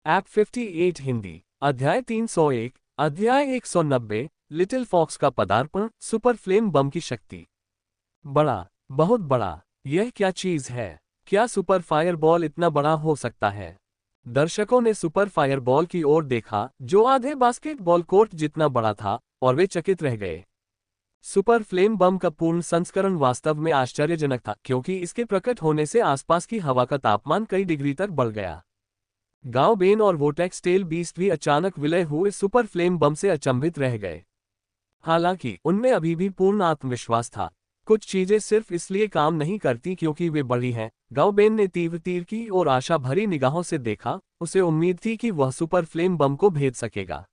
App 58 Hindi अध्याय 301 अध्याय 190 little fox का पदार्पण सुपर फ्लेम बम की शक्ति। बड़ा, बहुत बड़ा, यह क्या चीज है? क्या सुपर फायरबॉल इतना बड़ा हो सकता है? दर्शकों ने सुपर फायरबॉल की ओर देखा जो आधे बास्केटबॉल कोर्ट जितना बड़ा था और वे चकित रह गए। सुपर फ्लेम बम का पूर्ण संस्करण वास्तव में आश्चर्यजनक था क्योंकि इसके प्रकट होने से आसपास की हवा का तापमान कई डिग्री तक बढ़ गया। गांव बेन और वोटेक्स टेल बीस्ट भी अचानक विलय हुए सुपर फ्लेम बम से अचंभित रह गए। हालांकि उनमें अभी भी पूर्ण आत्मविश्वास था। कुछ चीजें सिर्फ इसलिए काम नहीं करती क्योंकि वे बड़ी हैं। गांव बेन ने तीव्र तीर की और आशा भरी निगाहों से देखा। उसे उम्मीद थी कि वह सुपर फ्लेम बम को भेद सकेगा।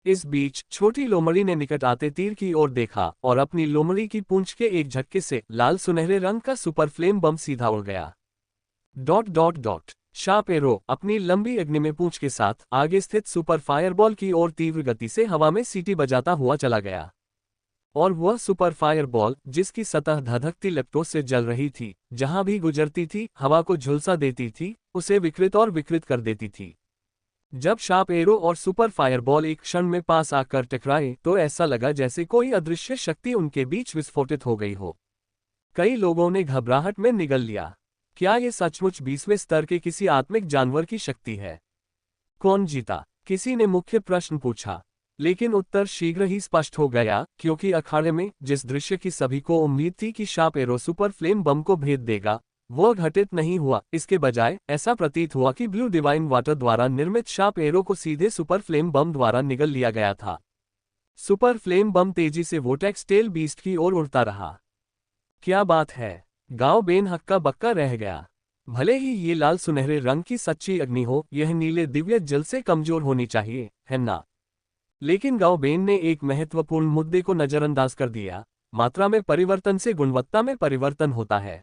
इस बीच छोटी लोमड़ी ने निकट आते तीर की ओर देखा और अपनी लोमड़ी की पूंछ के एक झटके से लाल सुनहरे रंग का सुपर फ्लेम बम सीधा उड़ गया। Dot dot dot sharp arrow अपनी लंबी अग्निमेय पूंछ के साथ आगे स्थित सुपर फायरबॉल की ओर तीव्र गति से हवा में सीटी बजाता हुआ चला गया। और वह सुपर फायरबॉल जिसकी सतह धधकती लपटों से जल रही थी, जहां भी गुजरती थी हवा को झुलसा देती थी, उसे विकृत और विकृत कर देती थी। जब शार्प एरो और सुपर फायरबॉल एक क्षण में पास आकर टकराए तो ऐसा लगा जैसे कोई अदृश्य शक्ति उनके बीच विस्फोटित हो गई हो। कई लोगों ने घबराहट में निगल लिया। क्या ये सचमुच 20वें स्तर के किसी आत्मिक जानवर की शक्ति है? कौन जीता? किसी ने मुख्य प्रश्न पूछा। लेकिन उत्तर शीघ्र ही स्पष्ट हो गया क्योंकि अखाड़े में जिस दृश्य की सभी को उम्मीद थी कि शार्प एरो सुपर फ्लेम बम को भेद देगा, वह घटित नहीं हुआ। इसके बजाय ऐसा प्रतीत हुआ कि ब्लू डिवाइन वाटर द्वारा निर्मित शार्प एरो को सीधे सुपर फ्लेम बम द्वारा निगल लिया गया था। सुपर फ्लेम बम तेजी से वोटेक्स टेल बीस्ट की ओर उड़ता रहा। क्या बात है! गांव बेन हक्का बक्का रह गया। भले ही ये लाल सुनहरे रंग की सच्ची अग्नि हो, यह नीले दिव्य जल से कमजोर होनी चाहिए, है ना? लेकिन गांव बेन ने एक महत्वपूर्ण मुद्दे को नजरअंदाज कर दिया। मात्रा में परिवर्तन से गुणवत्ता में परिवर्तन होता है।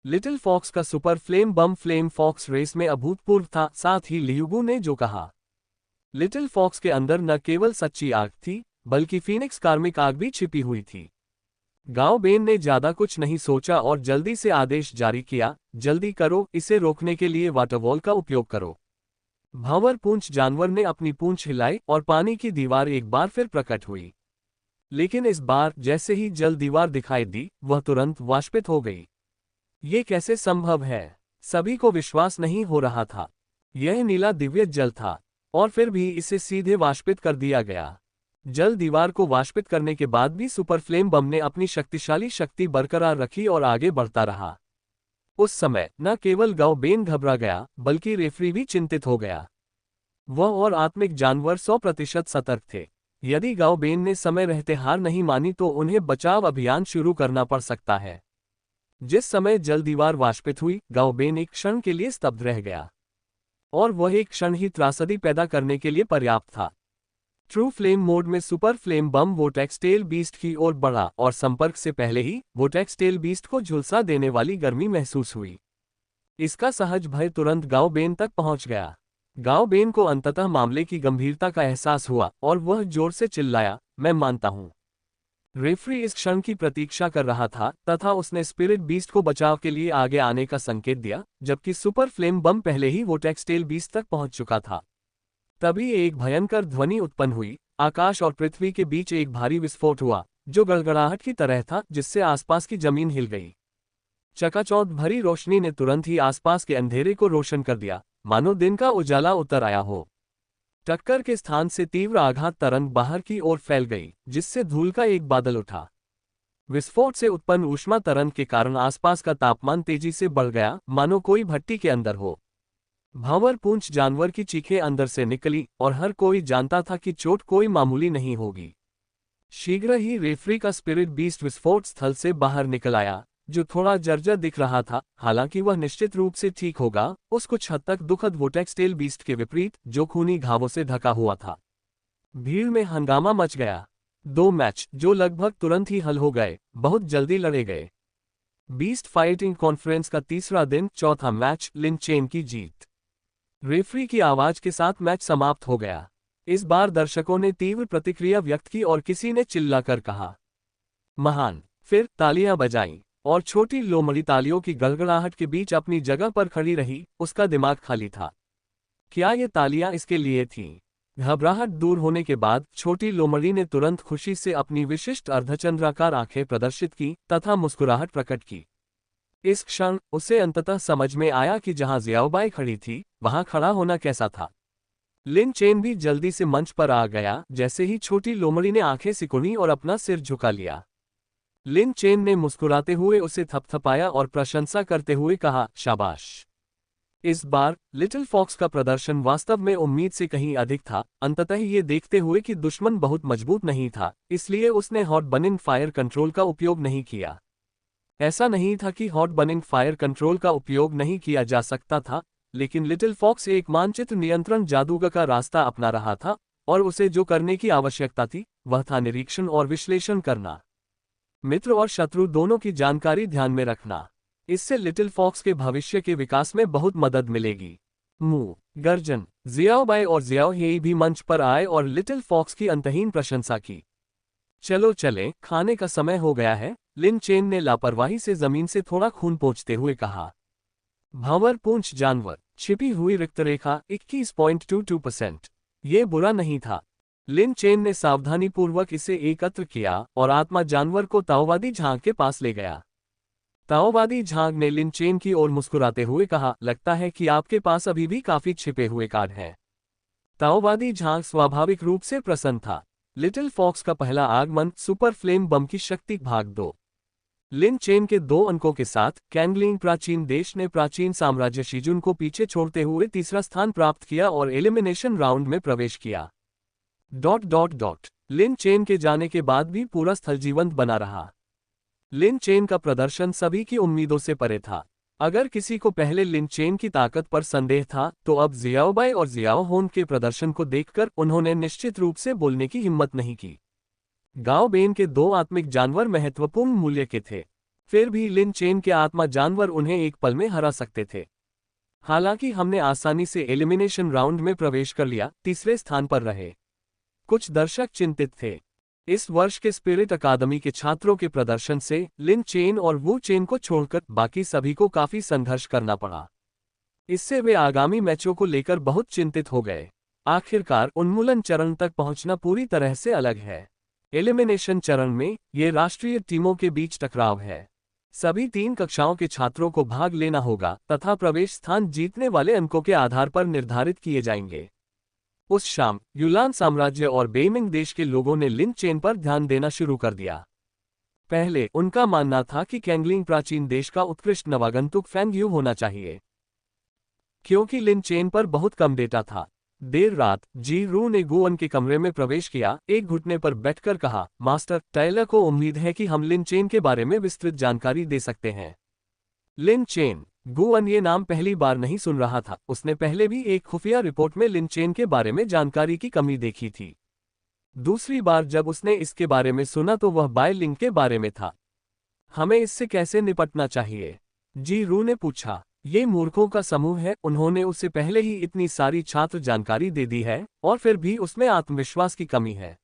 लिटिल फॉक्स का सुपर फ्लेम बम फ्लेम फॉक्स रेस में अभूतपूर्व था। साथ ही लियुगू ने जो कहा, लिटिल फॉक्स के अंदर न केवल सच्ची आग थी बल्कि फीनिक्स कार्मिक आग भी छिपी हुई थी। गांव बेन ने ज्यादा कुछ नहीं सोचा और जल्दी से आदेश जारी किया, जल्दी करो, इसे रोकने के लिए वाटरवॉल का उपयोग करो। भंवर पूंछ जानवर ने अपनी पूंछ हिलाई और पानी की दीवार एक बार फिर प्रकट हुई। लेकिन इस बार जैसे ही जल दीवार दिखाई दी, वह तुरंत वाष्पित हो गई। ये कैसे संभव है? सभी को विश्वास नहीं हो रहा था। यह नीला दिव्य जल था और फिर भी इसे सीधे वाष्पित कर दिया गया। जल दीवार को वाष्पित करने के बाद भी सुपर फ्लेम बम ने अपनी शक्तिशाली शक्ति बरकरार रखी और आगे बढ़ता रहा। उस समय न केवल गांव बेन घबरा गया बल्कि रेफरी भी चिंतित हो गया। वह और आत्मिक जानवर 100% सतर्क थे। यदि गांव बेन ने समय रहते हार नहीं मानी तो उन्हें बचाव अभियान शुरू करना पड़ सकता है। जिस समय जल दीवार वाष्पित हुई, गांव बेन एक क्षण के लिए स्तब्ध रह गया। और वह एक क्षण ही त्रासदी पैदा करने के लिए पर्याप्त था। ट्रू फ्लेम मोड में सुपर फ्लेम बम वोटेक्स टेल बीस्ट की ओर बढ़ा और संपर्क से पहले ही वोटेक्स टेल बीस्ट को झुलसा देने वाली गर्मी महसूस हुई। इसका सहज भय तुरंत गांव बेन तक पहुंच गया। गांव बेन को अंततः मामले की गंभीरता का एहसास हुआ और वह जोर से चिल्लाया, मैं मानता हूं। रेफरी इस क्षण की प्रतीक्षा कर रहा था तथा उसने स्पिरिट बीस्ट को बचाव के लिए आगे आने का संकेत दिया, जबकि सुपर फ्लेम बम पहले ही वोटेक्स टेल बीस्ट तक पहुंच चुका था। तभी एक भयंकर ध्वनि उत्पन्न हुई। आकाश और पृथ्वी के बीच एक भारी विस्फोट हुआ जो गड़गड़ाहट की तरह था, जिससे आसपास की जमीन हिल गई। चकाचौंध भरी रोशनी ने तुरंत ही आसपास के अंधेरे को रोशन कर दिया, मानो दिन का उजाला उतर आया हो। टक्कर के स्थान से तीव्र आघात तरंग बाहर की ओर फैल गई, जिससे धूल का एक बादल उठा। विस्फोट से उत्पन्न ऊष्मा तरंग के कारण आसपास का तापमान तेजी से बढ़ गया, मानो कोई भट्टी के अंदर हो। भंवर पूंछ जानवर की चीखें अंदर से निकली और हर कोई जानता था कि चोट कोई मामूली नहीं होगी। शीघ्र ही रेफरी का स्पिरिट बीस्ट विस्फोट स्थल से बाहर निकल आया, जो थोड़ा जर्जर दिख रहा था। हालांकि वह निश्चित रूप से ठीक होगा, उस कुछ हद तक दुखद वोटेक्स टेल बीस्ट के विपरीत जो खूनी घावों से ढका हुआ था। भीड़ में हंगामा मच गया। 2 मैच जो लगभग तुरंत ही हल हो गए, बहुत जल्दी लड़े गए। बीस्ट फाइटिंग कॉन्फ्रेंस का तीसरा दिन, चौथा मैच, लिन चेन की जीत। रेफरी की आवाज के साथ मैच समाप्त हो गया। इस बार दर्शकों ने तीव्र प्रतिक्रिया व्यक्त की और किसी ने चिल्लाकर कहा, महान। फिर तालियां बजाईं और छोटी लोमड़ी तालियों की गड़गड़ाहट के बीच अपनी जगह पर खड़ी रही। उसका दिमाग खाली था। क्या ये तालियां इसके लिए थीं? घबराहट दूर होने के बाद छोटी लोमड़ी ने तुरंत खुशी से अपनी विशिष्ट अर्धचंद्राकार आंखें प्रदर्शित की तथा मुस्कुराहट प्रकट की। इस क्षण उसे अंततः समझ में आया कि जहां जियाओबाई खड़ी थी, वहां खड़ा होना कैसा था। लिन चेन भी जल्दी से मंच पर आ गया जैसे ही छोटी लोमड़ी ने आंखें सिकुड़ी और अपना सिर झुका लिया। लिन चेन ने मुस्कुराते हुए उसे थपथपाया और प्रशंसा करते हुए कहा, शाबाश। इस बार लिटिल फॉक्स का प्रदर्शन वास्तव में उम्मीद से कहीं अधिक था। अंततः ये देखते हुए कि दुश्मन बहुत मजबूत नहीं था, इसलिए उसने हॉट बर्निंग फायर कंट्रोल का उपयोग नहीं किया। ऐसा नहीं था कि हॉट बर्निंग फायर कंट्रोल का उपयोग नहीं किया जा सकता था, लेकिन लिटिल फॉक्स एक मानचित्र नियंत्रण जादूगर का रास्ता अपना रहा था और उसे जो करने की आवश्यकता थी वह था निरीक्षण और विश्लेषण करना, मित्र और शत्रु दोनों की जानकारी ध्यान में रखना। इससे लिटिल फॉक्स के भविष्य के विकास में बहुत मदद मिलेगी। मुंह गर्जन। जियाओबाई और जियाओ हेई भी मंच पर आए और लिटिल फॉक्स की अंतहीन प्रशंसा की। चलो चलें, खाने का समय हो गया है, लिन चेन ने लापरवाही से जमीन से थोड़ा खून पोंछते हुए कहा। भंवर पूंछ जानवर, छिपी हुई रिक्तरेखा 21.22%। ये बुरा नहीं था। लिन चेन ने सावधानीपूर्वक इसे एकत्र किया और आत्मा जानवर को ताओवादी झांग के पास ले गया। ताओवादी झांग ने लिन चेन की ओर मुस्कुराते हुए कहा, लगता है कि आपके पास अभी भी काफी छिपे हुए कार्ड हैं। ताओवादी झांग स्वाभाविक रूप से प्रसन्न था। लिटिल फॉक्स का पहला आगमन, सुपर फ्लेम बम की शक्ति भाग 2। लिन चेन के 2 अंकों के साथ कैंगलिंग प्राचीन देश ने प्राचीन साम्राज्य शीजुन को पीछे छोड़ते हुए तीसरा स्थान प्राप्त किया और एलिमिनेशन राउंड में प्रवेश किया। लिन चेन के जाने के बाद भी पूरा स्थल जीवंत बना रहा। लिन चेन का प्रदर्शन सभी की उम्मीदों से परे था। अगर किसी को पहले लिन चेन की ताकत पर संदेह था, तो अब जियाओबाई और जियाओ होन के प्रदर्शन को देखकर उन्होंने निश्चित रूप से बोलने की हिम्मत नहीं की। गाओ बेन के 2 आत्मिक जानवर महत्वपूर्ण मूल्य के थे, फिर भी लिन चेन के आत्मा जानवर उन्हें एक पल में हरा सकते थे। हालांकि हमने आसानी से एलिमिनेशन राउंड में प्रवेश कर लिया, तीसरे स्थान पर रहे। कुछ दर्शक चिंतित थे। इस वर्ष के स्पिरिट अकादमी के छात्रों के प्रदर्शन से लिन चेन और वू चेन को छोड़कर बाकी सभी को काफी संघर्ष करना पड़ा। इससे वे आगामी मैचों को लेकर बहुत चिंतित हो गए। आखिरकार उन्मूलन चरण तक पहुंचना पूरी तरह से अलग है। एलिमिनेशन चरण में ये राष्ट्रीय टीमों के बीच टकराव है। सभी 3 कक्षाओं के छात्रों को भाग लेना होगा तथा प्रवेश स्थान जीतने वाले अंकों के आधार पर निर्धारित किए जाएंगे। उस शाम युलान साम्राज्य और बेइमिंग देश के लोगों ने लिन चेन पर ध्यान देना शुरू कर दिया। पहले उनका मानना था कि कैंगलिंग प्राचीन देश का उत्कृष्ट नवागंतुक फैंग यू होना चाहिए, क्योंकि लिन चेन पर बहुत कम डेटा था। देर रात जी रू ने गुअन के कमरे में प्रवेश किया, एक घुटने पर बैठकर कहा, मास्टर टायलर को उम्मीद है कि हम लिन चेन के बारे में विस्तृत जानकारी दे सकते हैं। लिन चेन। गुअन ये नाम पहली बार नहीं सुन रहा था। उसने पहले भी एक खुफिया रिपोर्ट में लिन चेन के बारे में जानकारी की कमी देखी थी। दूसरी बार जब उसने इसके बारे में सुना तो वह बाय लिंक के बारे में था। हमें इससे कैसे निपटना चाहिए? जी रू ने पूछा। ये मूर्खों का समूह है, उन्होंने उसे पहले ही इतनी सारी छात्र जानकारी दे दी है और फिर भी उसमें आत्मविश्वास की कमी है।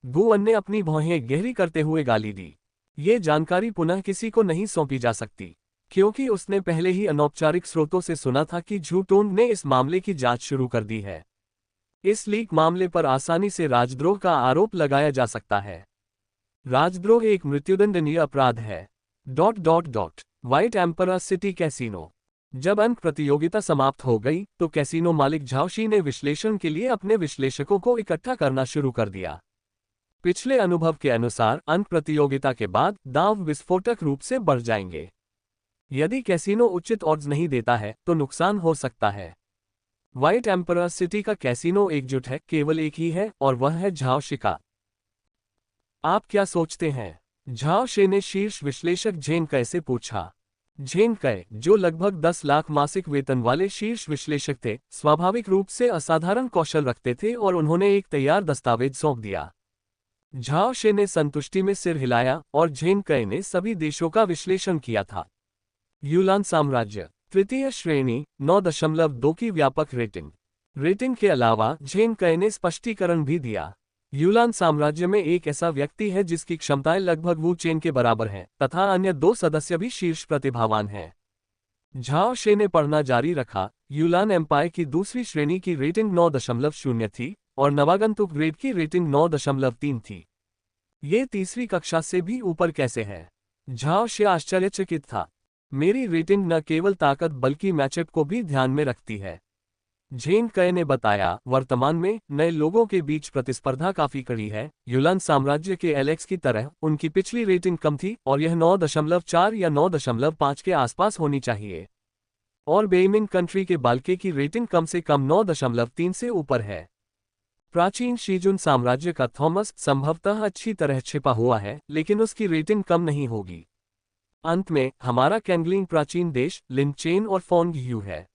गुअन ने अपनी भौहें गहरी करते हुए गाली दी। ये जानकारी पुनः किसी को नहीं सौंपी जा सकती, क्योंकि उसने पहले ही अनौपचारिक स्रोतों से सुना था कि झूटोंग ने इस मामले की जांच शुरू कर दी है। इस लीक मामले पर आसानी से राजद्रोह का आरोप लगाया जा सकता है। राजद्रोह एक मृत्युदंडनीय अपराध है। White emperor city casino. जब अंक प्रतियोगिता समाप्त हो गई तो कैसीनो मालिक झाओशी ने विश्लेषण के लिए अपने विश्लेषकों को इकट्ठा करना शुरू कर दिया। पिछले अनुभव के अनुसार अंक प्रतियोगिता के बाद दांव विस्फोटक रूप से बढ़ जाएंगे। यदि कैसीनो उचित ऑड्स नहीं देता है तो नुकसान हो सकता है। व्हाइट एम्परर सिटी का कैसीनो एकजुट है, केवल एक ही है और वह है झाओशी का। आप क्या सोचते हैं? झाओशी ने शीर्ष विश्लेषक झेन कै से पूछा। झेन कै, जो लगभग 10 लाख मासिक वेतन वाले शीर्ष विश्लेषक थे, स्वाभाविक रूप से असाधारण कौशल रखते थे और उन्होंने एक तैयार दस्तावेज सौंप दिया। झाओशी ने संतुष्टि में सिर हिलाया और झेन कै ने सभी देशों का विश्लेषण किया था। युलान साम्राज्य, तृतीय श्रेणी, 9.2 की व्यापक रेटिंग के अलावा झेन कै ने स्पष्टीकरण भी दिया। युलान साम्राज्य में एक ऐसा व्यक्ति है जिसकी क्षमताएं लगभग वू चेन के बराबर हैं तथा अन्य 2 सदस्य भी शीर्ष प्रतिभावान हैं। झाओशी ने पढ़ना जारी रखा। यूलान एम्पायर की दूसरी श्रेणी की रेटिंग 9.0 थी और नवागंतुक ग्रेड की रेटिंग 9.3 थी। ये तीसरी कक्षा से भी ऊपर कैसे है? झाओ शे आश्चर्यचकित था। मेरी रेटिंग न केवल ताकत बल्कि मैचअप को भी ध्यान में रखती है। झेन कय ने बताया, वर्तमान में नए लोगों के बीच प्रतिस्पर्धा काफी कड़ी है। यूलान साम्राज्य के एलेक्स की तरह उनकी पिछली रेटिंग कम थी और यह 9.4 या 9.5 के आसपास होनी चाहिए। और बेइमिन कंट्री के बाल्के की रेटिंग कम से कम 9.3 से ऊपर है। प्राचीन शीजुन साम्राज्य का थॉमस संभवतः अच्छी तरह छिपा हुआ है, लेकिन उसकी रेटिंग कम नहीं होगी। अंत में हमारा कैंगलिंग प्राचीन देश लिन चेन और फोंग यू है।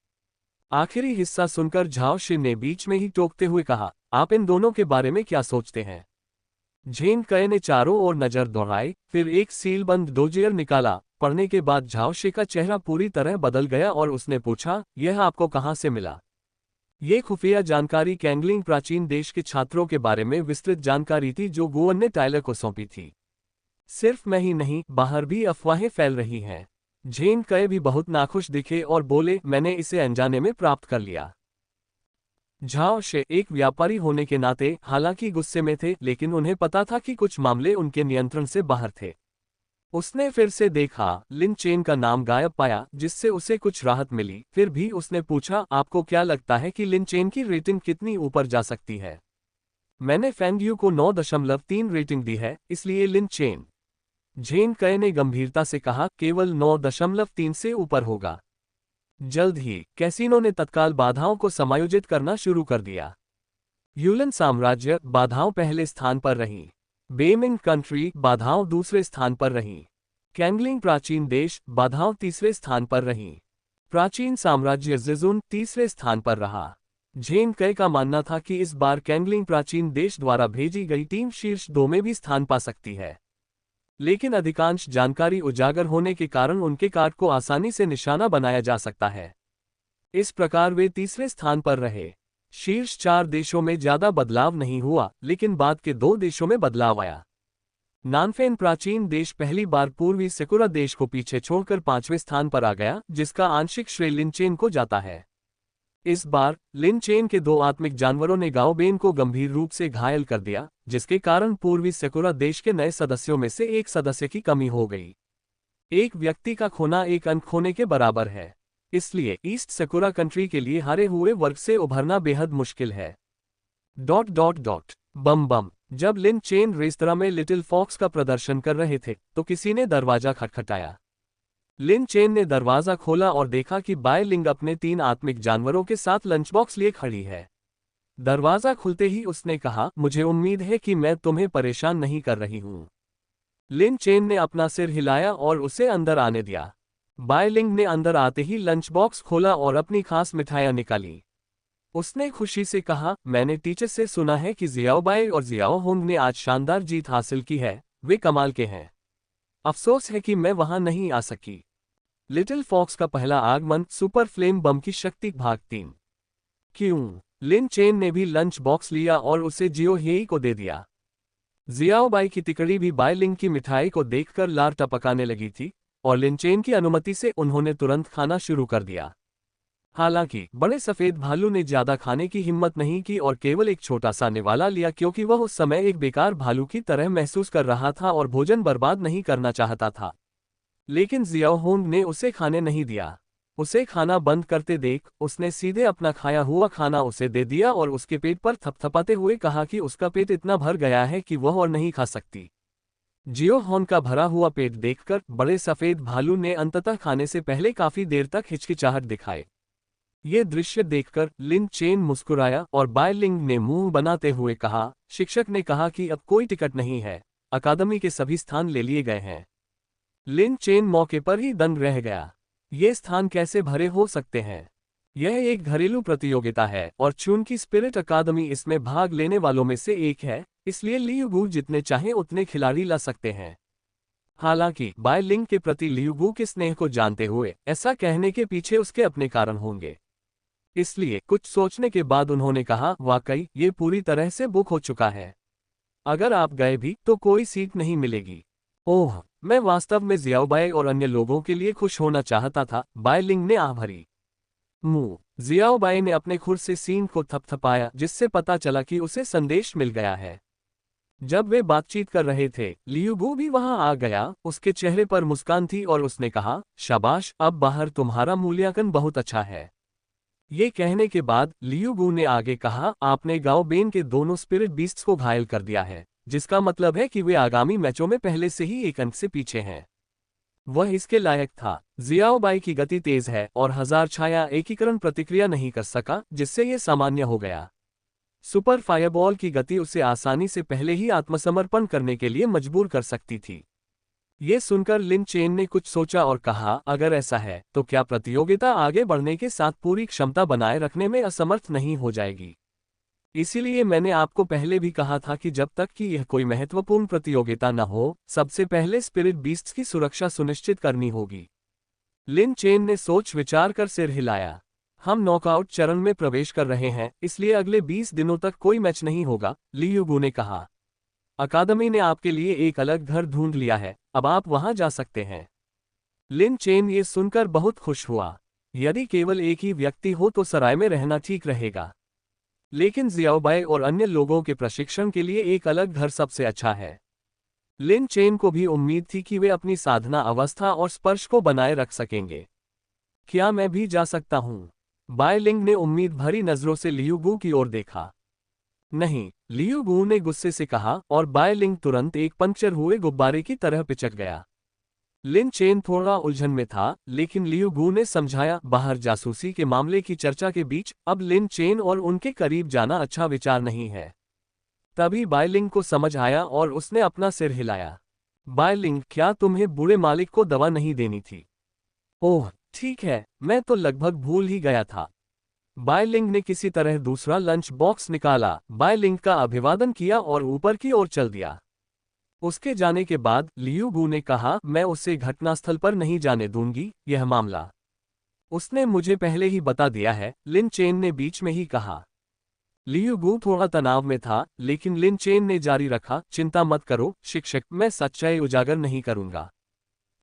आखिरी हिस्सा सुनकर झाओ शे ने बीच में ही टोकते हुए कहा, आप इन दोनों के बारे में क्या सोचते हैं? झेन कय ने चारों ओर नजर दौड़ाई, फिर एक सीलबंद डोजियर निकाला। पढ़ने के बाद झाओ शे का चेहरा पूरी तरह बदल गया और उसने पूछा, यह आपको कहां से मिला? ये खुफिया जानकारी कैंगलिंग प्राचीन देश के छात्रों के बारे में विस्तृत जानकारी थी जो गुवन ने टायलर को सौंपी थी। सिर्फ मैं ही नहीं, बाहर भी अफवाहें फैल रही हैं। झेन कय भी बहुत नाखुश दिखे और बोले, मैंने इसे अनजाने में प्राप्त कर लिया। झाओ शे एक व्यापारी होने के नाते हालांकि गुस्से में थे, लेकिन उन्हें पता था कि कुछ मामले उनके नियंत्रण से बाहर थे। उसने फिर से देखा, लिन चेन का नाम गायब पाया, जिससे उसे कुछ राहत मिली। फिर भी उसने पूछा, आपको क्या लगता है कि लिन चेन की रेटिंग कितनी ऊपर जा सकती है? मैंने फेंगयू को 9.3 रेटिंग दी है, इसलिए लिन चेन। झेन कय ने गंभीरता से कहा, केवल 9.3 से ऊपर होगा। जल्द ही कैसीनो ने तत्काल बाधाओं को समायोजित करना शुरू कर दिया। यूलन साम्राज्य बाधाओं पहले स्थान पर रही। बेइमिन कंट्री बाधाओं दूसरे स्थान पर रही। कैंगलिंग प्राचीन देश बाधाओं तीसरे स्थान पर रही। प्राचीन साम्राज्य जिजुन तीसरे स्थान पर रहा। झेन कय का मानना था कि इस बार कैंगलिंग प्राचीन देश द्वारा भेजी गई टीम शीर्ष 2 में भी स्थान पा सकती है, लेकिन अधिकांश जानकारी उजागर होने के कारण उनके कार्ड को आसानी से निशाना बनाया जा सकता है। इस प्रकार वे तीसरे स्थान पर रहे। शीर्ष 4 देशों में ज्यादा बदलाव नहीं हुआ, लेकिन बाद के 2 देशों में बदलाव आया। नानफेन प्राचीन देश पहली बार पूर्वी सेकुरा देश को पीछे छोड़कर 5वें स्थान पर आ गया, जिसका आंशिक श्रेय लिन चेन को जाता है। इस बार लिन चेन के 2 आत्मिक जानवरों ने गाओबेन को गंभीर रूप से घायल कर दिया, जिसके कारण पूर्वी सेकुरा देश के नए सदस्यों में से एक सदस्य की कमी हो गई। एक व्यक्ति का खोना एक अंक खोने के बराबर है, इसलिए ईस्ट सेकुरा कंट्री के लिए हारे हुए वर्ग से उभरना बेहद मुश्किल है। ... बम बम। जब लिन चेन रेस्तरां में लिटिल फॉक्स का प्रदर्शन कर रहे थे तो किसी ने दरवाजा खटखटाया। लिन चेन ने दरवाजा खोला और देखा कि बाय लिंग अपने 3 आत्मिक जानवरों के साथ लंच बॉक्स लिए खड़ी है। दरवाजा खुलते ही उसने कहा, मुझे उम्मीद है कि मैं तुम्हें परेशान नहीं कर रही हूं। लिन चेन ने अपना सिर हिलाया और उसे अंदर आने दिया। बाय लिंग ने अंदर आते ही लंच बॉक्स खोला और अपनी खास मिठाइयां निकाली। उसने खुशी से कहा, मैंने टीचर से सुना है कि जियाओबाई और जियाओ होंग ने आज शानदार जीत हासिल की है, वे कमाल के हैं। अफसोस है कि मैं वहां नहीं आ सकी। लिटिल फॉक्स का पहला आगमन सुपर फ्लेम बम की शक्ति भाग 3। क्यों? लिन चेन ने भी लंच बॉक्स लिया और उसे जियो हेई को दे दिया। जियाओबाई की तिकड़ी भी बाय लिंग की मिठाई को देखकर लार टपकाने लगी थी और लिन चेन की अनुमति से उन्होंने तुरंत खाना शुरू कर दिया। हालांकि बड़े सफेद भालू ने ज्यादा खाने की हिम्मत नहीं की और केवल एक छोटा सा निवाला लिया, क्योंकि वह उस समय एक बेकार भालू की तरह महसूस कर रहा था और भोजन बर्बाद नहीं करना चाहता था। लेकिन जियाओ होंग ने उसे खाने नहीं दिया। उसे खाना बंद करते देख उसने सीधे अपना खाया हुआ खाना उसे दे दिया और उसके पेट पर थपथपाते हुए कहा कि उसका पेट इतना भर गया है कि वह और नहीं खा सकती। जियो होंग का भरा हुआ पेट देखकर बड़े सफेद भालू ने अंततः खाने से पहले काफी देर तक हिचकिचाहट दिखाए। ये दृश्य देखकर लिन चेन मुस्कुराया और बाय लिंग ने मुंह बनाते हुए कहा, शिक्षक ने कहा कि अब कोई टिकट नहीं है, अकादमी के सभी स्थान ले लिए गए हैं। लिन चेन मौके पर ही दंग रह गया। ये स्थान कैसे भरे हो सकते हैं? यह एक घरेलू प्रतियोगिता है और चूंकि स्पिरिट अकादमी इसमें भाग लेने वालों में से एक है, इसलिए लियुगू जितने चाहे उतने खिलाड़ी ला सकते हैं। हालांकि बाय लिंग के प्रति लियुगू के स्नेह को जानते हुए ऐसा कहने के पीछे उसके अपने कारण होंगे। इसलिए कुछ सोचने के बाद उन्होंने कहा, वाकई ये पूरी तरह से बुक हो चुका है। अगर आप गए भी तो कोई सीट नहीं मिलेगी। ओह, मैं वास्तव में जियाओबाई और अन्य लोगों के लिए खुश होना चाहता था, बाय लिंग ने आह भरी। मुंह। जियाओबाई ने अपने खुर से सींग को थपथपाया, जिससे पता चला कि उसे संदेश मिल गया है। जब वे बातचीत कर रहे थे, लियू गू भी वहां आ गया। उसके चेहरे पर मुस्कान थी और उसने कहा, शाबाश, अब बाहर तुम्हारा मूल्यांकन बहुत अच्छा है। ये कहने के बाद लियू गू ने आगे कहा, आपने गाओ बेन के दोनों स्पिरिट बीस्ट्स को घायल कर दिया है, जिसका मतलब है कि वे आगामी मैचों में पहले से ही एक अंक से पीछे हैं। वह इसके लायक था। जियाओबाई की गति तेज है और हजार छाया एकीकरण प्रतिक्रिया नहीं कर सका, जिससे ये सामान्य हो गया। सुपर फायरबॉल की गति उसे आसानी से पहले ही आत्मसमर्पण करने के लिए मजबूर कर सकती थी। ये सुनकर लिन चेन ने कुछ सोचा और कहा, अगर ऐसा है तो क्या प्रतियोगिता आगे बढ़ने के साथ पूरी क्षमता बनाए रखने में असमर्थ नहीं हो जाएगी? इसीलिए मैंने आपको पहले भी कहा था कि जब तक कि यह कोई महत्वपूर्ण प्रतियोगिता न हो, सबसे पहले स्पिरिट बीस्ट्स की सुरक्षा सुनिश्चित करनी होगी। लिन चेन ने सोच विचार कर सिर हिलाया। हम नॉकआउट चरण में प्रवेश कर रहे हैं, इसलिए अगले 20 दिनों तक कोई मैच नहीं होगा, लियू गू ने कहा। अकादमी ने आपके लिए एक अलग घर ढूंढ लिया है, अब आप वहां जा सकते हैं। लिन चेन ये सुनकर बहुत खुश हुआ। यदि केवल एक ही व्यक्ति हो तो सराय में रहना ठीक रहेगा, लेकिन जियाओबाई और अन्य लोगों के प्रशिक्षण के लिए एक अलग घर सबसे अच्छा है। लिन चेन को भी उम्मीद थी कि वे अपनी साधना अवस्था और स्पर्श को बनाए रख सकेंगे। क्या मैं भी जा सकता हूं? बाय लिंग ने उम्मीद भरी नजरों से लियू गू की ओर देखा। नहीं, लियू गू ने गुस्से से कहा, और बाय लिंग तुरंत एक पंक्चर हुए गुब्बारे की तरह पिचक गया। लिन चेन थोड़ा उलझन में था, लेकिन लियू गू ने समझाया, बाहर जासूसी के मामले की चर्चा के बीच अब लिन चेन और उनके करीब जाना अच्छा विचार नहीं है। तभी बाय लिंग को समझ आया और उसने अपना सिर हिलाया। बाय लिंग, क्या तुम्हें बूढ़े मालिक को दवा नहीं देनी थी? ओह, ठीक है, मैं तो लगभग भूल ही गया था। बाय लिंग ने किसी तरह दूसरा लंच बॉक्स निकाला, बाय लिंग का अभिवादन किया और ऊपर की ओर चल दिया। उसके जाने के बाद लियू गू ने कहा, मैं उसे घटनास्थल पर नहीं जाने दूंगी, यह मामला उसने मुझे पहले ही बता दिया है, लिन चेन ने बीच में ही कहा। लियू गू थोड़ा तनाव में था, लेकिन लिन चेन ने जारी रखा, चिंता मत करो शिक्षक, मैं सच्चाई उजागर नहीं करूंगा।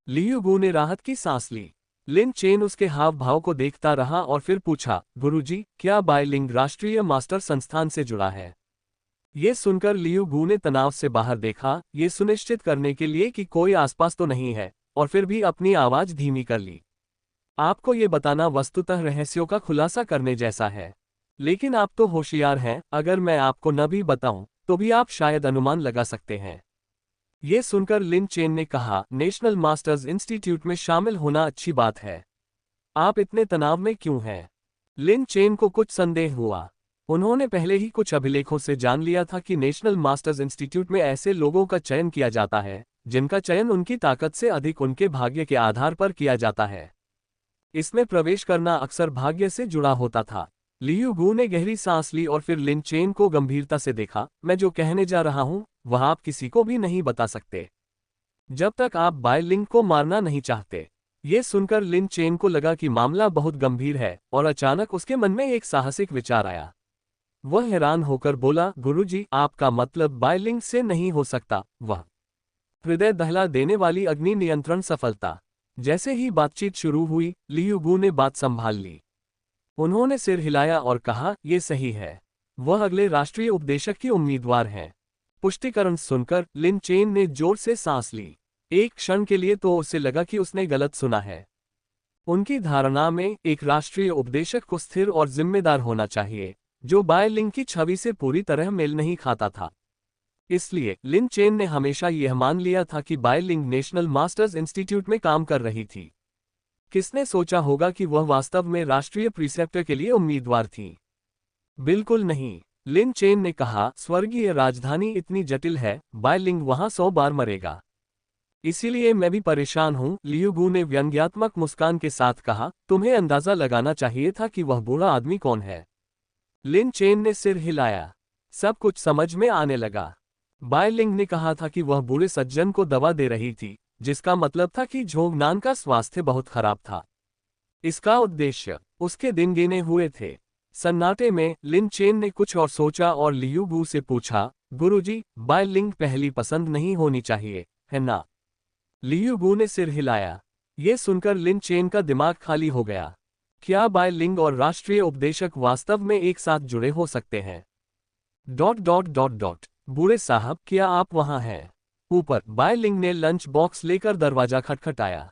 लियू गू ने राहत की सांस ली। लिन चेन उसके हाव भाव को देखता रहा और फिर पूछा, गुरुजी, क्या बाय लिंग राष्ट्रीय मास्टर संस्थान से जुड़ा है? ये सुनकर लियू गू ने तनाव से बाहर देखा, ये सुनिश्चित करने के लिए कि कोई आसपास तो नहीं है, और फिर भी अपनी आवाज धीमी कर ली। आपको ये बताना वस्तुतः रहस्यों का खुलासा करने जैसा है, लेकिन आप तो होशियार हैं, अगर मैं आपको न भी बताऊं तो भी आप शायद अनुमान लगा सकते हैं। ये सुनकर लिन चेन ने कहा, नेशनल मास्टर्स इंस्टीट्यूट में शामिल होना अच्छी बात है। आप इतने तनाव में क्यों हैं? लिन चेन को कुछ संदेह हुआ। उन्होंने पहले ही कुछ अभिलेखों से जान लिया था कि नेशनल मास्टर्स इंस्टीट्यूट में ऐसे लोगों का चयन किया जाता है, जिनका चयन उनकी ताकत से अधिक उनके भाग्य के आधार पर किया जाता है। इसमें प्रवेश करना अक्सर भाग्य से जुड़ा होता था। लियू गू ने गहरी सांस ली और फिर लिन चेन को गंभीरता से देखा, मैं जो कहने जा रहा हूं वह आप किसी को भी नहीं बता सकते, जब तक आप बाय लिंग को मारना नहीं चाहते। ये सुनकर लिन चेन को लगा कि मामला बहुत गंभीर है, और अचानक उसके मन में एक साहसिक विचार आया। वह हैरान होकर बोला, गुरुजी, आपका मतलब बाय लिंग से नहीं हो सकता? वह हृदय दहला देने वाली अग्नि नियंत्रण सफलता। जैसे ही बातचीत शुरू हुई, लियू गू ने बात संभाल ली। उन्होंने सिर हिलाया और कहा, यह सही है, वह अगले राष्ट्रीय उपदेशक की उम्मीदवार हैं। पुष्टिकरण सुनकर लिन चेन ने जोर से सांस ली। एक क्षण के लिए तो उसे लगा कि उसने गलत सुना है। उनकी धारणा में एक राष्ट्रीय उपदेशक को स्थिर और जिम्मेदार होना चाहिए, जो बाय लिंग की छवि से पूरी तरह मेल नहीं खाता था। इसलिए लिन चेन ने हमेशा यह मान लिया था कि बाय लिंग नेशनल मास्टर्स इंस्टीट्यूट में काम कर रही थी। किसने सोचा होगा कि वह वास्तव में राष्ट्रीय प्रीसेप्टर के लिए उम्मीदवार थी? बिल्कुल नहीं। लिन चेन ने कहा, स्वर्गीय राजधानी इतनी जटिल है, बाय लिंग वहां 100 बार मरेगा। इसीलिए मैं भी परेशान हूं। लियू गू ने व्यंग्यात्मक मुस्कान के साथ कहा, तुम्हें अंदाजा लगाना चाहिए था कि वह बूढ़ा आदमी कौन है। लिन चेन ने सिर हिलाया। सब कुछ समझ में आने लगा। बाय लिंग ने कहा था कि वह बूढ़े सज्जन को दवा दे रही थी, जिसका मतलब था कि झोंगनान का स्वास्थ्य बहुत खराब था। इसका उद्देश्य उसके दिन गिने हुए थे। सन्नाटे में लिन चेन ने कुछ और सोचा और लियू गू से पूछा, गुरुजी, बाय लिंग पहली पसंद नहीं होनी चाहिए, है ना? लियू गू ने सिर हिलाया। यह सुनकर लिन चेन का दिमाग खाली हो गया। क्या बायलिंग और राष्ट्रीय उपदेशक वास्तव में एक साथ जुड़े हो सकते हैं? बूढ़े साहब, क्या आप वहां हैं? ऊपर बायलिंग ने लंच बॉक्स लेकर दरवाजा खटखटाया।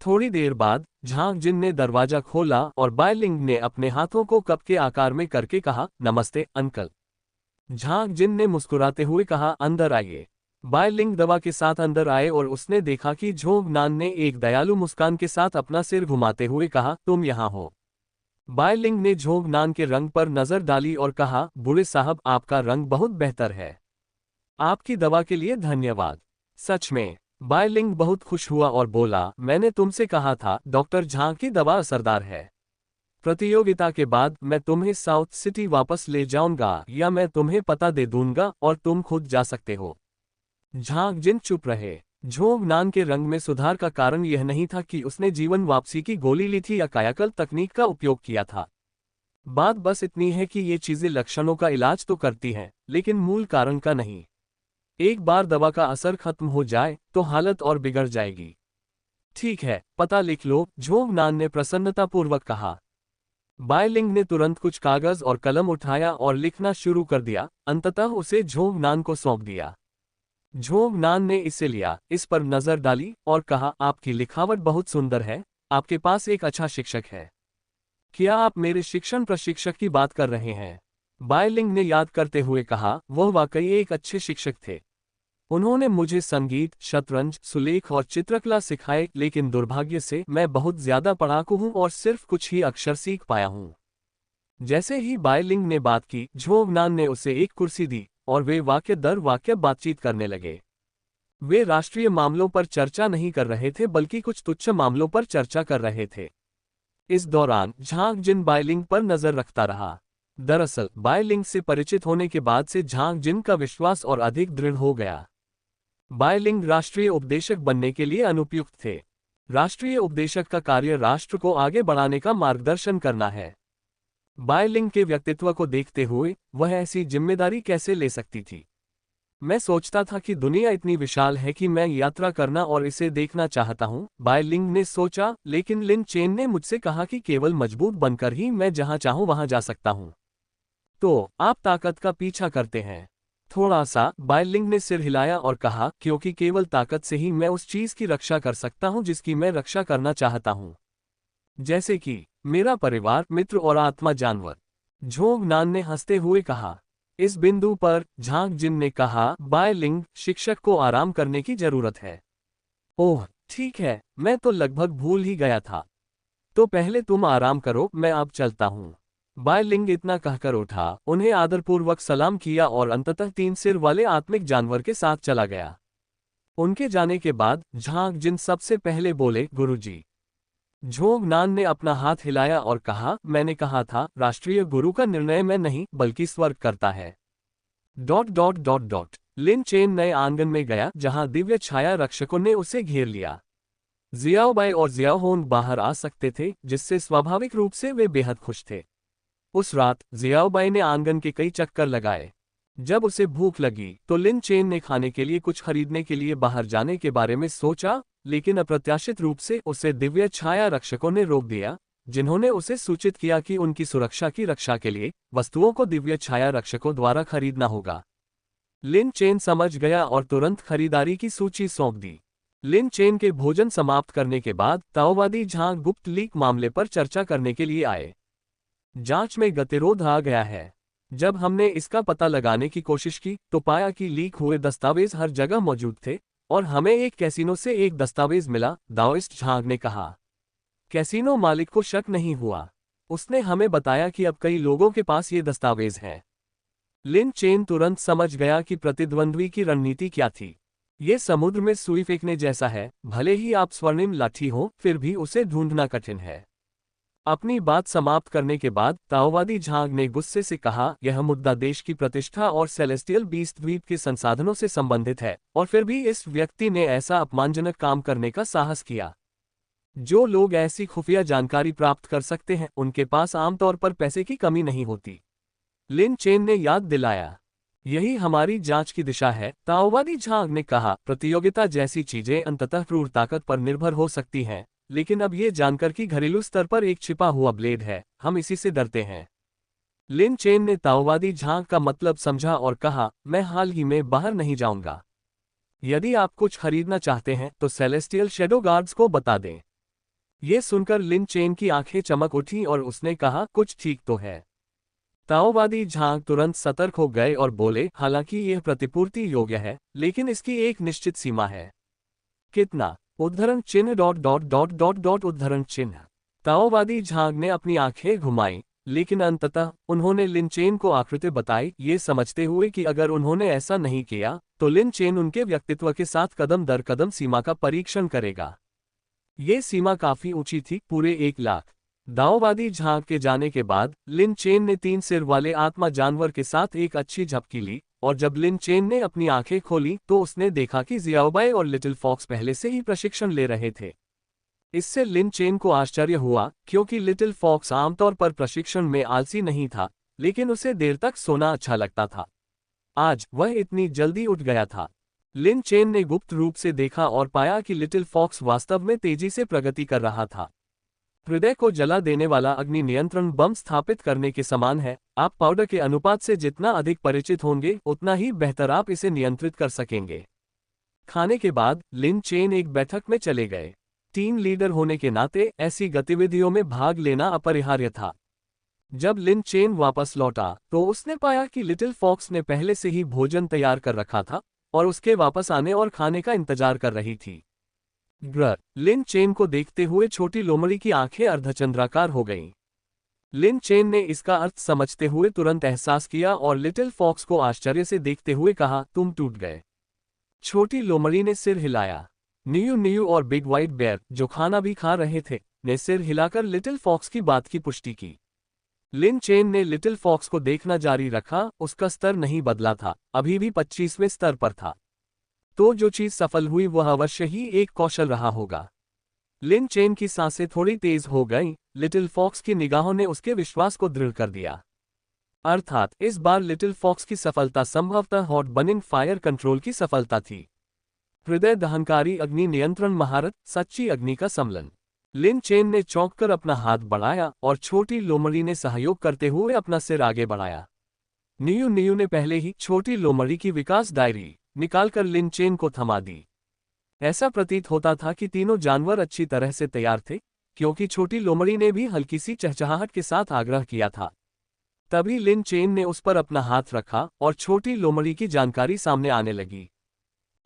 थोड़ी देर बाद झांग जिन ने दरवाजा खोला और बायलिंग ने अपने हाथों को कप के आकार में करके कहा, नमस्ते अंकल। झांग जिन ने मुस्कुराते हुए कहा, अंदर आइए। बायलिंग दवा के साथ अंदर आए और उसने देखा कि झोंग नान ने एक दयालु मुस्कान के साथ अपना सिर घुमाते हुए कहा, तुम यहाँ हो। बायलिंग ने झोंग नान के रंग पर नजर डाली और कहा, बूढ़े साहब, आपका रंग बहुत बेहतर है। आपकी दवा के लिए धन्यवाद। सच में। बायलिंग बहुत खुश हुआ और बोला, मैंने तुमसे कहा था डॉक्टर झांग की दवा असरदार है। प्रतियोगिता के बाद मैं तुम्हें साउथ सिटी वापस ले जाऊंगा या मैं तुम्हें पता दे दूंगा और तुम खुद जा सकते हो। झांग जिन चुप रहे। झोंग नान के रंग में सुधार का कारण यह नहीं था कि उसने जीवन वापसी की गोली ली थी या कायाकल्प तकनीक का उपयोग किया था। बात बस इतनी है कि ये चीजें लक्षणों का इलाज तो करती हैं, लेकिन मूल कारण का नहीं। एक बार दवा का असर खत्म हो जाए तो हालत और बिगड़ जाएगी। ठीक है, पता लिख लो, झोंग नान ने प्रसन्नतापूर्वक कहा। बायलिंग ने तुरंत कुछ कागज और कलम उठाया और लिखना शुरू कर दिया। अंततः उसे झोंग नान को सौंप दिया। झोंग नान ने इसे लिया, इस पर नजर डाली और कहा, आपकी लिखावट बहुत सुंदर है। आपके पास एक अच्छा शिक्षक है। क्या आप मेरे शिक्षण प्रशिक्षक की बात कर रहे हैं? बायलिंग ने याद करते हुए कहा, वह वाकई एक अच्छे शिक्षक थे। उन्होंने मुझे संगीत, शतरंज, सुलेख और चित्रकला सिखाए, लेकिन दुर्भाग्य से मैं बहुत ज्यादा पढ़ाकू हूं और सिर्फ कुछ ही अक्षर सीख पाया हूं। जैसे ही बायलिंग ने बात की, झोंग नान ने उसे एक कुर्सी दी और वे वाक्य दर वाक्य बातचीत करने लगे। वे राष्ट्रीय मामलों पर चर्चा नहीं कर रहे थे, बल्कि कुछ तुच्छ मामलों पर चर्चा कर रहे थे। इस दौरान झांग जिन बायलिंग पर नजर रखता रहा। दरअसल बायलिंग से परिचित होने के बाद से झांग जिन का विश्वास और अधिक दृढ़ हो गया। बायलिंग राष्ट्रीय उपदेशक बनने के लिए अनुपयुक्त थे। राष्ट्रीय उपदेशक का कार्य राष्ट्र को आगे बढ़ाने का मार्गदर्शन करना है। बायलिंग के व्यक्तित्व को देखते हुए वह ऐसी जिम्मेदारी कैसे ले सकती थी? मैं सोचता था कि दुनिया इतनी विशाल है कि मैं यात्रा करना और इसे देखना चाहता हूं, बायलिंग ने सोचा, लेकिन लिन चेन ने मुझसे कहा कि केवल मजबूत बनकर ही मैं जहां चाहूं वहां जा सकता हूं। तो आप ताकत का पीछा करते हैं? थोड़ा सा, बायलिंग ने सिर हिलाया और कहा, क्योंकि केवल ताकत से ही मैं उस चीज की रक्षा कर सकता हूं जिसकी मैं रक्षा करना चाहता हूं। जैसे कि मेरा परिवार, मित्र और आत्मा जानवर। झोंग नान ने हंसते हुए कहा। इस बिंदु पर झांग जिन ने कहा, बायलिंग, शिक्षक को आराम करने की जरूरत है। ओह ठीक है, मैं तो लगभग भूल ही गया था। तो पहले तुम आराम करो, मैं अब चलता हूँ। बायलिंग इतना कहकर उठा, उन्हें आदरपूर्वक सलाम किया और अंततः 3 सिर वाले आत्मिक जानवर के साथ चला गया। उनके जाने के बाद झांग जिन सबसे पहले बोले, गुरुजी। झोंग नान ने अपना हाथ हिलाया और कहा, मैंने कहा था, राष्ट्रीय गुरु का निर्णय मैं नहीं बल्कि स्वर्ग करता है। लिन चेन नए आंगन में गया जहां दिव्य छाया रक्षकों ने उसे घेर लिया। जियाओबाई और जियाओहोंग बाहर आ सकते थे, जिससे स्वाभाविक रूप से वे बेहद खुश थे। उस रात जियाओबाई ने आंगन के कई चक्कर लगाए। जब उसे भूख लगी तो लिन चेन ने खाने के लिए कुछ खरीदने के लिए बाहर जाने के बारे में सोचा, लेकिन अप्रत्याशित रूप से उसे दिव्य छाया रक्षकों ने रोक दिया, जिन्होंने उसे सूचित किया कि उनकी सुरक्षा की रक्षा के लिए वस्तुओं को दिव्य छाया रक्षकों द्वारा खरीदना होगा। लिन चेन समझ गया और तुरंत खरीदारी की सूची सौंप दी। लिन चेन के भोजन समाप्त करने के बाद ताओवादी झांग गुप्त लीक मामले पर चर्चा करने के लिए आए। जांच में गतिरोध आ गया है। जब हमने इसका पता लगाने की कोशिश की तो पाया कि लीक हुए दस्तावेज हर जगह मौजूद थे और हमें एक कैसीनो से एक दस्तावेज मिला, दाओइस्ट झांग ने कहा। कैसीनो मालिक को शक नहीं हुआ। उसने हमें बताया कि अब कई लोगों के पास ये दस्तावेज हैं। लिन चेन तुरंत समझ गया कि प्रतिद्वंद्वी की रणनीति क्या थी। ये समुद्र में सुई फेंकने जैसा है, भले ही आप स्वर्णिम लाठी हो, फिर भी उसे ढूंढना कठिन है। अपनी बात समाप्त करने के बाद ताओवादी झांग ने गुस्से से कहा, यह मुद्दा देश की प्रतिष्ठा और सेलेस्टियल बीस्ट द्वीप के संसाधनों से संबंधित है, और फिर भी इस व्यक्ति ने ऐसा अपमानजनक काम करने का साहस किया। जो लोग ऐसी खुफिया जानकारी प्राप्त कर सकते हैं, उनके पास आमतौर पर पैसे की कमी नहीं होती। लिन चेन ने याद दिलाया। यही हमारी जांच की दिशा है, ताओवादी झांग ने कहा। प्रतियोगिता जैसी चीजें अंततः क्रूर ताकत पर निर्भर हो सकती हैं, लेकिन अब ये जानकर कि घरेलू स्तर पर एक छिपा हुआ ब्लेड है, हम इसी से डरते हैं। लिन चेन ने ताओवादी झांक का मतलब समझा और कहा, मैं हाल ही में बाहर नहीं जाऊंगा। यदि आप कुछ खरीदना चाहते हैं तो सेलेस्टियल शैडो गार्ड्स को बता दें। ये सुनकर लिन चेन की आंखें चमक उठी और उसने कहा, कुछ ठीक तो है। ताओवादी झांक तुरंत सतर्क हो गए और बोले, हालांकि यह प्रतिपूर्ति योग्य है, लेकिन इसकी एक निश्चित सीमा है। कितना? उद्धरण चिन्ह dot dot dot dot dot उद्धरण चिन्ह। ताओवादी झांग ने अपनी आंखें घुमाई, लेकिन अंततः उन्होंने लिन चेन को आकृति बताई, ये समझते हुए कि अगर उन्होंने ऐसा नहीं किया तो लिन चेन उनके व्यक्तित्व के साथ कदम दर कदम सीमा का परीक्षण करेगा। ये सीमा काफी ऊंची थी, पूरे 1 लाख। दाओवादी झांग के जाने के बाद लिन चेन ने 3 सिर वाले आत्मा जानवर के साथ एक अच्छी झपकी ली, और जब लिन चेन ने अपनी आंखें खोली तो उसने देखा कि जियाओबाई और लिटिल फॉक्स पहले से ही प्रशिक्षण ले रहे थे। इससे लिन चेन को आश्चर्य हुआ, क्योंकि लिटिल फॉक्स आमतौर पर प्रशिक्षण में आलसी नहीं था, लेकिन उसे देर तक सोना अच्छा लगता था। आज वह इतनी जल्दी उठ गया था। लिन चेन ने गुप्त रूप से देखा और पाया कि लिटिल फॉक्स वास्तव में तेजी से प्रगति कर रहा था। हृदय को जला देने वाला अग्नि नियंत्रण बम स्थापित करने के समान है। आप पाउडर के अनुपात से जितना अधिक परिचित होंगे उतना ही बेहतर आप इसे नियंत्रित कर सकेंगे। खाने के बाद लिन चेन एक बैठक में चले गए। टीम लीडर होने के नाते ऐसी गतिविधियों में भाग लेना अपरिहार्य था। जब लिन चेन वापस लौटा तो उसने पाया कि लिटिल फॉक्स ने पहले से ही भोजन तैयार कर रखा था और उसके वापस आने और खाने का इंतजार कर रही थी। लिन चेन को देखते हुए छोटी लोमड़ी की आंखें अर्धचंद्राकार हो गईं। लिन चेन ने इसका अर्थ समझते हुए तुरंत एहसास किया और लिटिल फॉक्स को आश्चर्य से देखते हुए कहा, तुम टूट गए। छोटी लोमड़ी ने सिर हिलाया। न्यू न्यू और बिग व्हाइट बेयर, जो खाना भी खा रहे थे, ने सिर हिलाकर लिटिल फॉक्स की बात की पुष्टि की। लिन चेन ने लिटिल फॉक्स को देखना जारी रखा, उसका स्तर नहीं बदला था, अभी भी 25वें स्तर पर था। तो जो चीज सफल हुई वह अवश्य ही एक कौशल रहा होगा। लिन चेन की सांसें थोड़ी तेज हो गईं, लिटिल फॉक्स की निगाहों ने उसके विश्वास को दृढ़ कर दिया। अर्थात इस बार लिटिल फॉक्स की सफलता संभवतः हॉट बर्निंग फायर कंट्रोल की सफलता थी। हृदय दहनकारी अग्नि नियंत्रण महारत, सच्ची अग्नि का सम्मिलन। लिन चेन ने चौंककर अपना हाथ बढ़ाया और छोटी लोमड़ी ने सहयोग करते हुए अपना सिर आगे बढ़ाया। न्यू न्यू ने पहले ही छोटी लोमड़ी की विकास डायरी निकालकर लिन चेन को थमा दी। ऐसा प्रतीत होता था कि तीनों जानवर अच्छी तरह से तैयार थे, क्योंकि छोटी लोमड़ी ने भी हल्की सी चहचहाहट के साथ आग्रह किया था। तभी लिन चेन ने उस पर अपना हाथ रखा और छोटी लोमड़ी की जानकारी सामने आने लगी।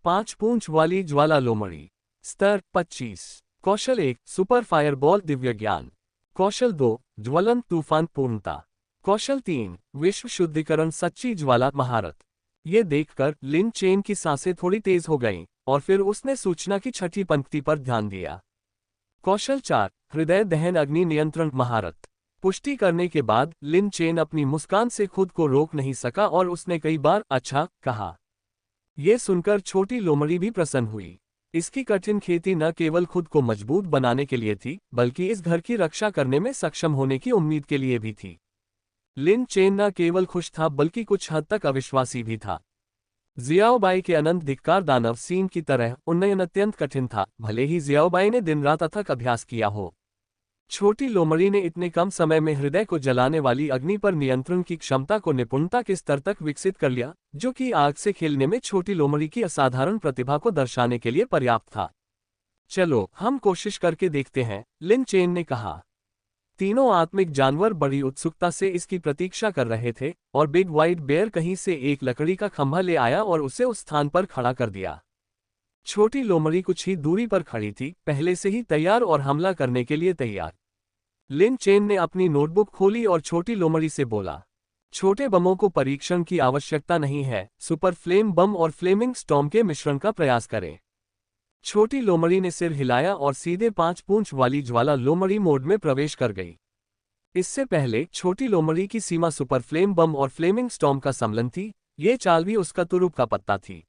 5 पूंछ वाली ज्वाला लोमड़ी। स्तर 25। कौशल 1, सुपर फायरबॉल दिव्य ज्ञान। कौशल 2, ज्वलन तूफान पूर्णता। कौशल 3, विश्व शुद्धिकरण सच्ची ज्वाला महारत। ये देखकर लिन चेन की सांसें थोड़ी तेज हो गईं, और फिर उसने सूचना की छठी पंक्ति पर ध्यान दिया। कौशल 4, हृदय दहन अग्नि नियंत्रण महारत। पुष्टि करने के बाद लिन चेन अपनी मुस्कान से खुद को रोक नहीं सका और उसने कई बार अच्छा कहा। ये सुनकर छोटी लोमड़ी भी प्रसन्न हुई। इसकी कठिन खेती न केवल खुद को मजबूत बनाने के लिए थी, बल्कि इस घर की रक्षा करने में सक्षम होने की उम्मीद के लिए भी थी। लिन चेन न केवल खुश था बल्कि कुछ हद तक अविश्वासी भी था। जियाओबाई के अनंत धिक्कार दानव सीन की तरह उन्नयन अत्यंत कठिन था, भले ही जियाओबाई ने दिन रात अथक अभ्यास किया हो। छोटी लोमड़ी ने इतने कम समय में हृदय को जलाने वाली अग्नि पर नियंत्रण की क्षमता को निपुणता के स्तर तक विकसित कर लिया, जो कि आग से खेलने में छोटी लोमड़ी की असाधारण प्रतिभा को दर्शाने के लिए पर्याप्त था। चलो हम कोशिश करके देखते हैं, लिन चेन ने कहा। तीनों आत्मिक जानवर बड़ी उत्सुकता से इसकी प्रतीक्षा कर रहे थे, और बिग व्हाइट बेयर कहीं से एक लकड़ी का खंभा ले आया और उसे उस स्थान पर खड़ा कर दिया। छोटी लोमड़ी कुछ ही दूरी पर खड़ी थी, पहले से ही तैयार और हमला करने के लिए तैयार। लिन चेन ने अपनी नोटबुक खोली और छोटी लोमड़ी से बोला, छोटे बमों को परीक्षण की आवश्यकता नहीं है, सुपर फ्लेम बम और फ्लेमिंग स्टॉर्म के मिश्रण का प्रयास करें। छोटी लोमड़ी ने सिर हिलाया और सीधे 5 पूंछ वाली ज्वाला लोमड़ी मोड में प्रवेश कर गई। इससे पहले छोटी लोमड़ी की सीमा सुपर फ्लेम बम और फ्लेमिंग स्टॉर्म का सम्मिलन थी, ये चाल भी उसका तुरुप का पत्ता थी।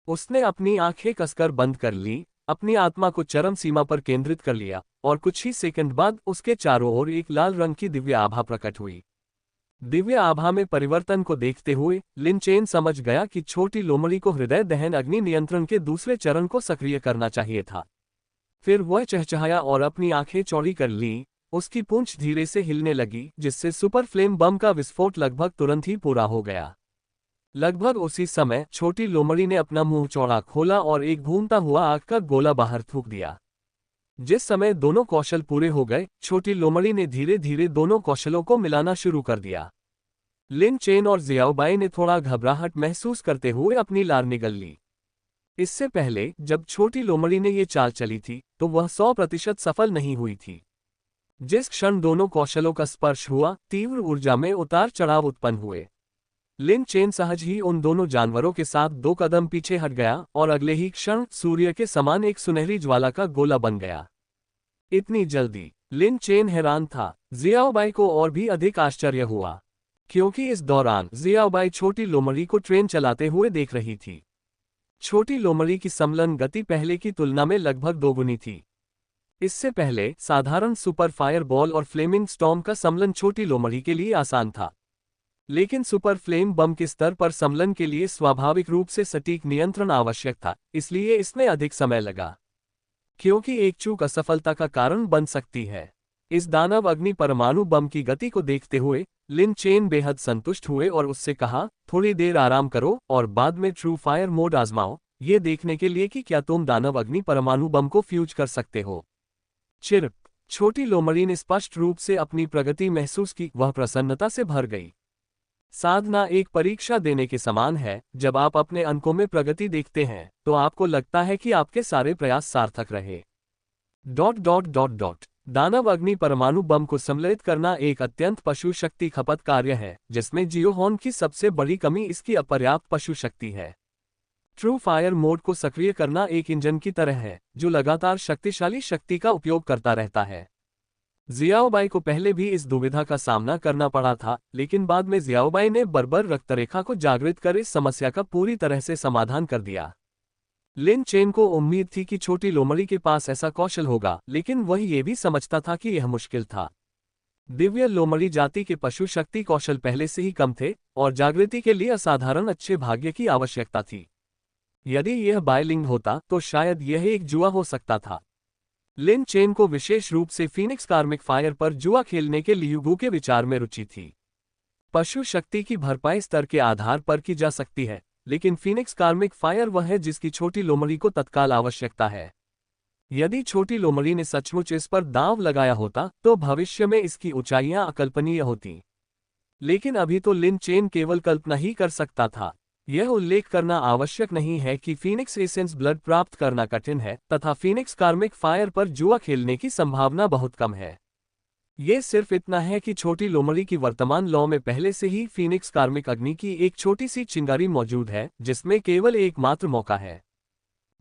उसने अपनी आंखें कसकर बंद कर ली, अपनी आत्मा को चरम सीमा पर केंद्रित कर लिया, और कुछ ही सेकंड बाद उसके चारों ओर एक लाल रंग की दिव्य आभा प्रकट हुई। दिव्य आभा में परिवर्तन को देखते हुए लिन चेन समझ गया कि छोटी लोमड़ी को हृदय दहन अग्नि नियंत्रण के दूसरे चरण को सक्रिय करना चाहिए था। फिर वह चहचहाया और अपनी आंखें चौड़ी कर लीं। उसकी पूंछ धीरे से हिलने लगी, जिससे सुपर फ्लेम बम का विस्फोट लगभग तुरंत ही पूरा हो गया। लगभग उसी समय छोटी लोमड़ी ने अपना मुंह चौड़ा खोला और एक घूमता हुआ आग का गोला बाहर थूक दिया। जिस समय दोनों कौशल पूरे हो गए, छोटी लोमड़ी ने धीरे धीरे दोनों कौशलों को मिलाना शुरू कर दिया। लिन चेन और जियाओबाई ने थोड़ा घबराहट महसूस करते हुए अपनी लार निगल ली। इससे पहले जब छोटी लोमड़ी ने ये चाल चली थी, तो वह 100% सफल नहीं हुई थी। जिस क्षण दोनों कौशलों का स्पर्श हुआ, तीव्र ऊर्जा में उतार चढ़ाव उत्पन्न हुए। लिन चेन सहज ही उन दोनों जानवरों के साथ 2 कदम पीछे हट गया और अगले ही क्षण सूर्य के समान एक सुनहरी ज्वाला का गोला बन गया। इतनी जल्दी? लिन चेन हैरान था। जियाओबाई को और भी अधिक आश्चर्य हुआ, क्योंकि इस दौरान जियाओबाई छोटी लोमड़ी को ट्रेन चलाते हुए देख रही थी। छोटी लोमड़ी की समलन गति पहले की तुलना में लगभग दोगुनी थी। इससे पहले साधारण सुपर फायर बॉल और फ्लेमिंग स्टॉर्म का समलन छोटी लोमड़ी के लिए आसान था, लेकिन सुपर फ्लेम बम के स्तर पर समलन के लिए स्वाभाविक रूप से सटीक नियंत्रण आवश्यक था, इसलिए इसमें अधिक समय लगा, क्योंकि एक चूक असफलता का कारण बन सकती है। इस दानव अग्नि परमाणु बम की गति को देखते हुए लिन चेन बेहद संतुष्ट हुए और उससे कहा, थोड़ी देर आराम करो और बाद में ट्रू फायर मोड आजमाओ, ये देखने के लिए कि क्या तुम दानव अग्नि परमाणु बम को फ्यूज कर सकते हो। चिरप! छोटी लोमड़ी ने स्पष्ट रूप से अपनी प्रगति महसूस की। वह प्रसन्नता से भर गई। साधना एक परीक्षा देने के समान है। जब आप अपने अंकों में प्रगति देखते हैं, तो आपको लगता है कि आपके सारे प्रयास सार्थक रहे। ... दानव अग्नि परमाणु बम को सम्मिलित करना एक अत्यंत पशु शक्ति खपत कार्य है, जिसमें जियोहॉर्न की सबसे बड़ी कमी इसकी अपर्याप्त पशु शक्ति है। ट्रू फायर मोड को सक्रिय करना एक इंजन की तरह है, जो लगातार शक्तिशाली शक्ति का उपयोग करता रहता है। जियाओबाई को पहले भी इस दुविधा का सामना करना पड़ा था, लेकिन बाद में जियाओबाई ने बर्बर रक्तरेखा को जागृत कर इस समस्या का पूरी तरह से समाधान कर दिया। लिन चेन को उम्मीद थी कि छोटी लोमड़ी के पास ऐसा कौशल होगा, लेकिन वह ये भी समझता था कि यह मुश्किल था। दिव्य लोमड़ी जाति के पशु शक्ति कौशल पहले से ही कम थे, और जागृति के लिए असाधारण अच्छे भाग्य की आवश्यकता थी। यदि यह बायलिंग होता, तो शायद यह एक जुआ हो सकता था। लिन चेन को विशेष रूप से फीनिक्स कार्मिक फायर पर जुआ खेलने के लियुगु के विचार में रुचि थी। पशु शक्ति की भरपाई स्तर के आधार पर की जा सकती है, लेकिन फीनिक्स कार्मिक फायर वह है जिसकी छोटी लोमड़ी को तत्काल आवश्यकता है। यदि छोटी लोमड़ी ने सचमुच इस पर दांव लगाया होता, तो भविष्य में इसकी ऊंचाइयां अकल्पनीय होती। लेकिन अभी तो लिन चेन केवल कल्पना ही कर सकता था। यह उल्लेख करना आवश्यक नहीं है कि फीनिक्स एसेंस ब्लड प्राप्त करना कठिन है, तथा फीनिक्स कार्मिक फायर पर जुआ खेलने की संभावना बहुत कम है। ये सिर्फ इतना है कि छोटी लोमड़ी की वर्तमान लॉ में पहले से ही फीनिक्स कार्मिक अग्नि की एक छोटी सी चिंगारी मौजूद है, जिसमें केवल एकमात्र मौका है।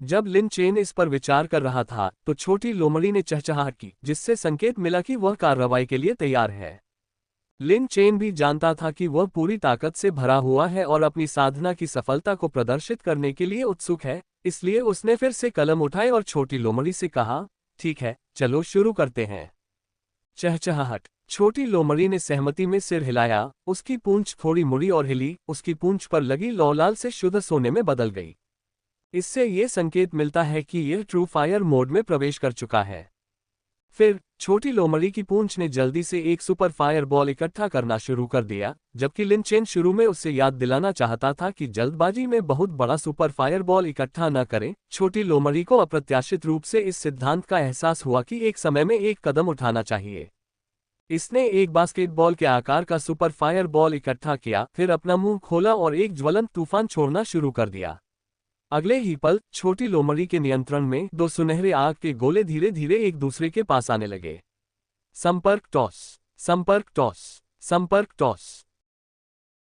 जब लिन चेन इस पर विचार कर रहा था, तो छोटी लोमड़ी ने चहचहाहट की, जिससे संकेत मिला कि वह कार्रवाई के लिए तैयार है। लिन चेन भी जानता था कि वह पूरी ताकत से भरा हुआ है और अपनी साधना की सफलता को प्रदर्शित करने के लिए उत्सुक है, इसलिए उसने फिर से कलम उठाए और छोटी लोमड़ी से कहा, ठीक है, चलो शुरू करते हैं। चहचहाहट। छोटी लोमड़ी ने सहमति में सिर हिलाया। उसकी पूंछ थोड़ी मुड़ी और हिली, उसकी पूंछ पर लगी लौ लाल से शुद्ध सोने में बदल गई। इससे यह संकेत मिलता है कि यह ट्रू फायर मोड में प्रवेश कर चुका है। फिर छोटी लोमड़ी की पूंछ ने जल्दी से एक सुपर फायर बॉल इकट्ठा करना शुरू कर दिया, जबकि लिन चेन शुरू में उससे याद दिलाना चाहता था कि जल्दबाजी में बहुत बड़ा सुपर फायर बॉल इकट्ठा न करें। छोटी लोमड़ी को अप्रत्याशित रूप से इस सिद्धांत का एहसास हुआ कि एक समय में एक कदम उठाना चाहिए। इसने एक बास्केटबॉल के आकार का सुपर फायर बॉल इकट्ठा किया, फिर अपना मुंह खोला और एक ज्वलंत तूफान छोड़ना शुरू कर दिया। अगले ही पल छोटी लोमड़ी के नियंत्रण में 2 सुनहरे आग के गोले धीरे धीरे एक दूसरे के पास आने लगे। संपर्क टॉस, संपर्क टॉस, संपर्क टॉस।